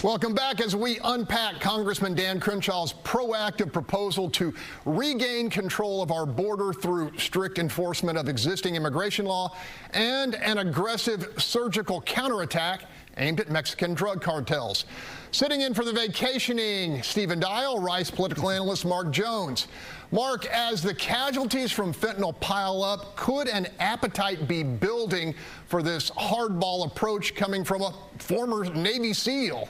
Welcome back as we unpack Congressman Dan Crenshaw's proactive proposal to regain control of our border through strict enforcement of existing immigration law and an aggressive surgical counterattack aimed at Mexican drug cartels. Sitting in for the vacationing Stephen Dial, Rice political analyst Mark Jones. Mark, as the casualties from fentanyl pile up, could an appetite be building for this hardball approach coming from a former Navy SEAL?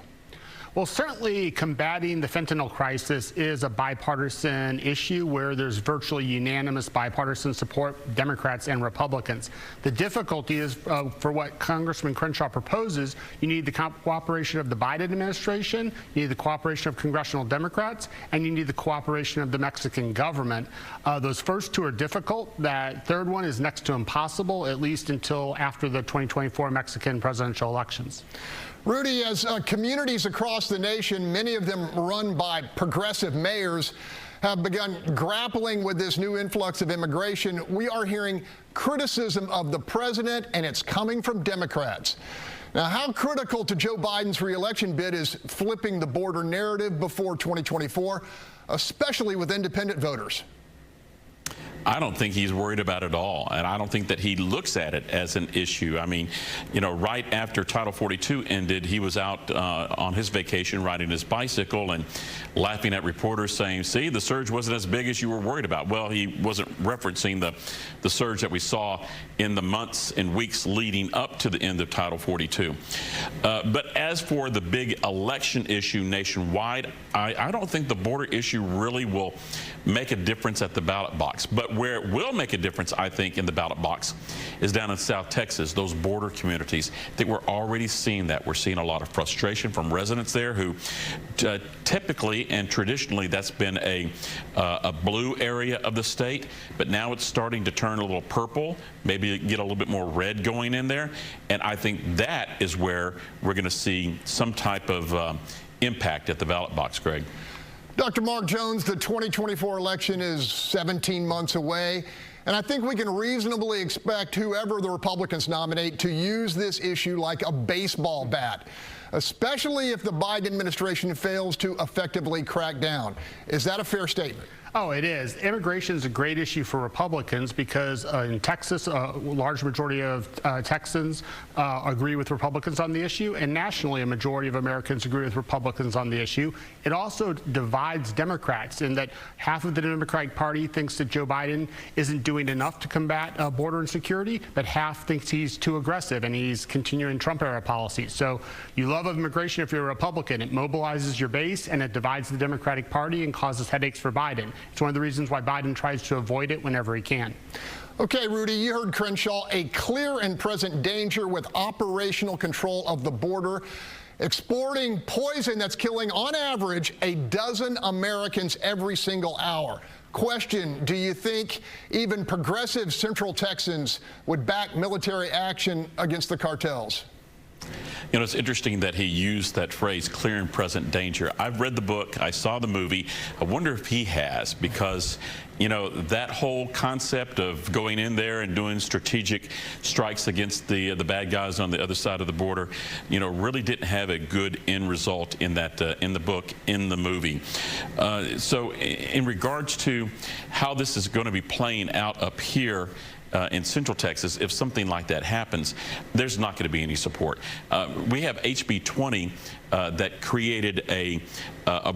Well, certainly combating the fentanyl crisis is a bipartisan issue where there's virtually unanimous bipartisan support, Democrats and Republicans. The difficulty is for what Congressman Crenshaw proposes, you need the cooperation of the Biden administration, you need the cooperation of congressional Democrats, and you need the cooperation of the Mexican government. Those first two are difficult. That third one is next to impossible, at least until after the 2024 Mexican presidential elections. Rudy, as communities across the nation, many of them run by progressive mayors, have begun grappling with this new influx of immigration, we are hearing criticism of the president, and it's coming from Democrats. Now, how critical to Joe Biden's reelection bid is flipping the border narrative before 2024, especially with independent voters? I don't think he's worried about it at all, and I don't think that he looks at it as an issue. I mean, you know, right after Title 42 ended, he was out on his vacation riding his bicycle and laughing at reporters saying, see, the surge wasn't as big as you were worried about. Well, he wasn't referencing the surge that we saw in the months and weeks leading up to the end of Title 42. But as for the big election issue nationwide, I don't think the border issue really will make a difference at the ballot box. But where it will make a difference, I think, in the ballot box is down in South Texas, those border communities. I think we're already seeing that. We're seeing a lot of frustration from residents there who typically and traditionally that's been a blue area of the state, but now it's starting to turn a little purple, maybe get a little bit more red going in there. And I think that is where we're going to see some type of impact at the ballot box, Greg. Dr. Mark Jones, the 2024 election is 17 months away, and I think we can reasonably expect whoever the Republicans nominate to use this issue like a baseball bat, especially if the Biden administration fails to effectively crack down. Is that a fair statement? Oh, it is. Immigration is a great issue for Republicans because in Texas, a large majority of Texans agree with Republicans on the issue, and nationally, a majority of Americans agree with Republicans on the issue. It also divides Democrats in that half of the Democratic Party thinks that Joe Biden isn't doing enough to combat border insecurity, but half thinks he's too aggressive and he's continuing Trump-era policies. So you love immigration if you're a Republican. It mobilizes your base and it divides the Democratic Party and causes headaches for Biden. It's one of the reasons why Biden tries to avoid it whenever he can. Okay, Rudy, you heard Crenshaw, a clear and present danger with operational control of the border, exporting poison that's killing, on average, a dozen Americans every single hour. Question, do you think even progressive Central Texans would back military action against the cartels? You know, it's interesting that he used that phrase, clear and present danger. I've read the book, I saw the movie. I wonder if he has, because, you know, that whole concept of going in there and doing strategic strikes against the bad guys on the other side of the border, you know, really didn't have a good end result in that in the book, in the movie. So in regards to how this is going to be playing out up here, in Central Texas, if something like that happens, there's not going to be any support. We have HB 20 that created a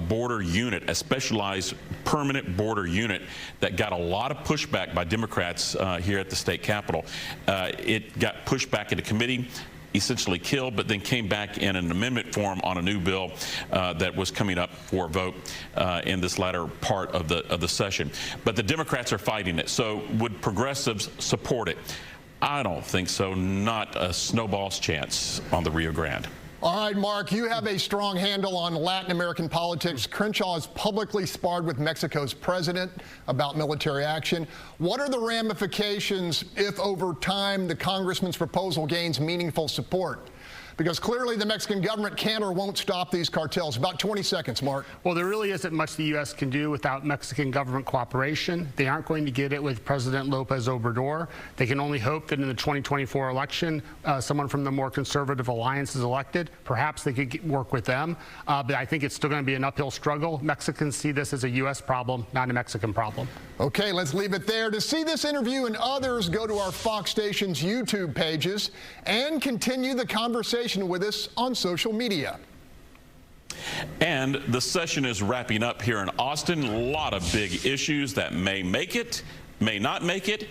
border unit, a specialized permanent border unit that got a lot of pushback by Democrats here at the state capitol. It got pushed back into committee, essentially killed, but then came back in an amendment form on a new bill that was coming up for a vote in this latter part of the session. But the Democrats are fighting it. So would progressives support it? I don't think so. Not a snowball's chance on the Rio Grande. All right, Mark, you have a strong handle on Latin American politics. Crenshaw has publicly sparred with Mexico's president about military action. What are the ramifications if over time the congressman's proposal gains meaningful support? Because clearly the Mexican government can or won't stop these cartels. About 20 seconds, Mark. Well, there really isn't much the U.S. can do without Mexican government cooperation. They aren't going to get it with President Lopez Obrador. They can only hope that in the 2024 election, someone from the more conservative alliance is elected. Perhaps they could work with them. But I think it's still going to be an uphill struggle. Mexicans see this as a U.S. problem, not a Mexican problem. Okay, let's leave it there. To see this interview and others, go to our Fox Station's YouTube pages and continue the conversation with us on social media. And the session is wrapping up here in Austin. A lot of big issues that may make it, may not make it,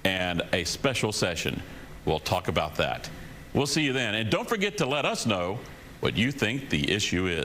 and a special session. We'll talk about that. We'll see you then. And don't forget to let us know what you think the issue is.